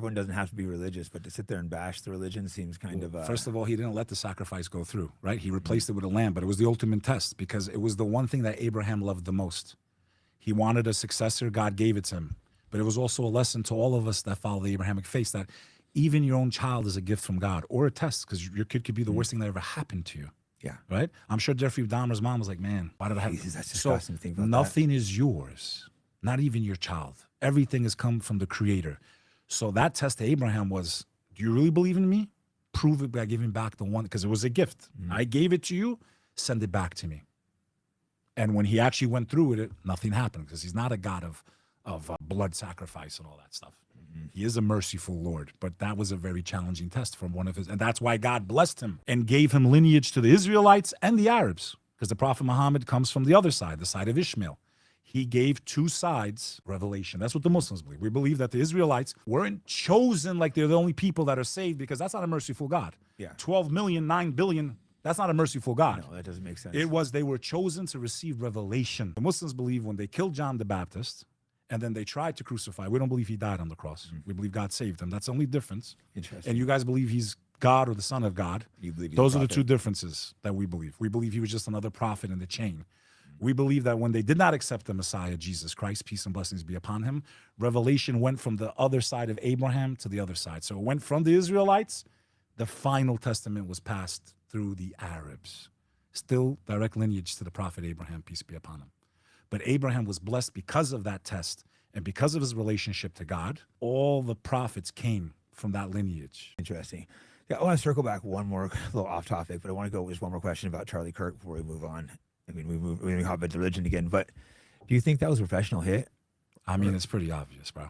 everyone doesn't have to be religious, but to sit there and bash the religion seems kind of... First of all, he didn't let the sacrifice go through, right? He replaced it with a lamb, but it was the ultimate test because it was the one thing that Abraham loved the most. He wanted a successor. God gave it to him. But it was also a lesson to all of us that follow the Abrahamic faith that even your own child is a gift from God or a test because your kid could be the worst thing that ever happened to you. Yeah. Right? I'm sure Jeffrey Dahmer's mom was like, man, why did I have... Jesus, that's disgusting to think about nothing is yours, not even your child. Everything has come from the Creator. So that test to Abraham was, do you really believe in me? Prove it by giving back the one, because it was a gift. I gave it to you, send it back to me. And when he actually went through with it, nothing happened because he's not a God of blood sacrifice and all that stuff. He is a merciful Lord, but that was a very challenging test from one of his, and that's why God blessed him and gave him lineage to the Israelites and the Arabs, because the Prophet Muhammad comes from the other side, the side of Ishmael. He gave two sides revelation. That's what the Muslims believe. We believe that the Israelites weren't chosen like they're the only people that are saved, because that's not a merciful God. Yeah. 12 million, 9 billion, that's not a merciful God. No, that doesn't make sense. It was they were chosen to receive revelation. The Muslims believe when they killed John the Baptist and then they tried to crucify, we don't believe he died on the cross. We believe God saved him. That's the only difference. Interesting. And you guys believe he's God or the Son of God. You believe he's Those a are the prophet. two differences that we believe. We believe he was just another prophet in the chain. We believe that when they did not accept the Messiah, Jesus Christ, peace and blessings be upon him, revelation went from the other side of Abraham to the other side. So it went from the Israelites. The final testament was passed through the Arabs. Still direct lineage to the prophet Abraham, peace be upon him. But Abraham was blessed because of that test and because of his relationship to God. All the prophets came from that lineage. Interesting. Yeah, I want to circle back one more, a little off topic, but I want to go with one more question about Charlie Kirk before we move on. I mean, we hop into religion again, but do you think that was a professional hit? I mean, it's pretty obvious, bro.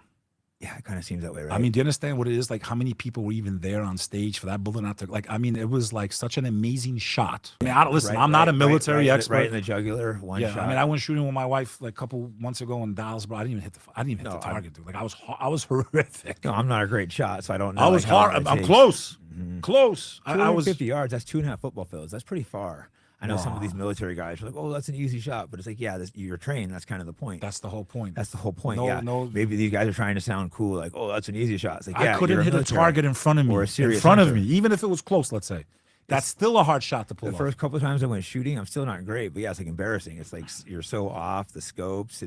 Yeah, it kind of seems that way, right? I mean, do you understand what it is? Like, how many people were even there on stage for that bullet not to, like, I mean, it was like such an amazing shot. I mean, listen, I'm not a military expert. Right in the jugular, one shot. I mean, I went shooting with my wife like a couple months ago in Dallas, bro. I didn't even hit the target, dude. Like, I was horrific. No, I'm not a great shot, so I don't know. I was hard. I'm close. Close. I was 50 yards. That's 2.5 football fields. That's pretty far. I know some of these military guys are like, oh, that's an easy shot. But it's like, yeah, you're trained. That's kind of the point. That's the whole point. That's the whole point. No. Maybe these guys are trying to sound cool, like, oh, that's an easy shot. It's like, yeah, I couldn't hit a target in front of me. Or a serious in front hunter. of me, even if it was close, let's say. That's still a hard shot to pull off. The first couple of times I went shooting, I'm still not great. But yeah, it's like embarrassing. It's like you're so off the scopes.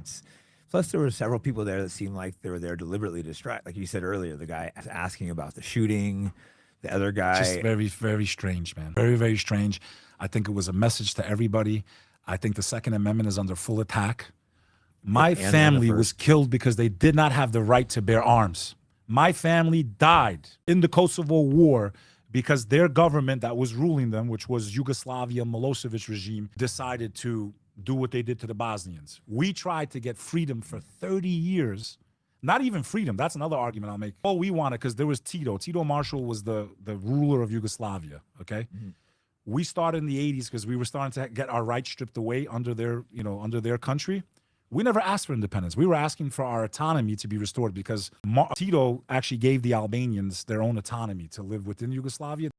Plus, there were several people there that seemed like they were there deliberately to distract. Like you said earlier, the guy asking about the shooting, the other guy. Just very, very strange, man. Very, very strange. I think it was a message to everybody. I think the Second Amendment is under full attack. My family was killed because they did not have the right to bear arms. My family died in the Kosovo War because their government that was ruling them, which was Yugoslavia Milosevic regime, decided to do what they did to the Bosnians. We tried to get freedom for 30 years. Not even freedom. That's another argument I'll make. All we wanted, because there was Tito. Tito Marshall was the ruler of Yugoslavia, okay? We started in the 80s because we were starting to get our rights stripped away under their country. We never asked for independence. We were asking for our autonomy to be restored because Tito actually gave the Albanians their own autonomy to live within Yugoslavia.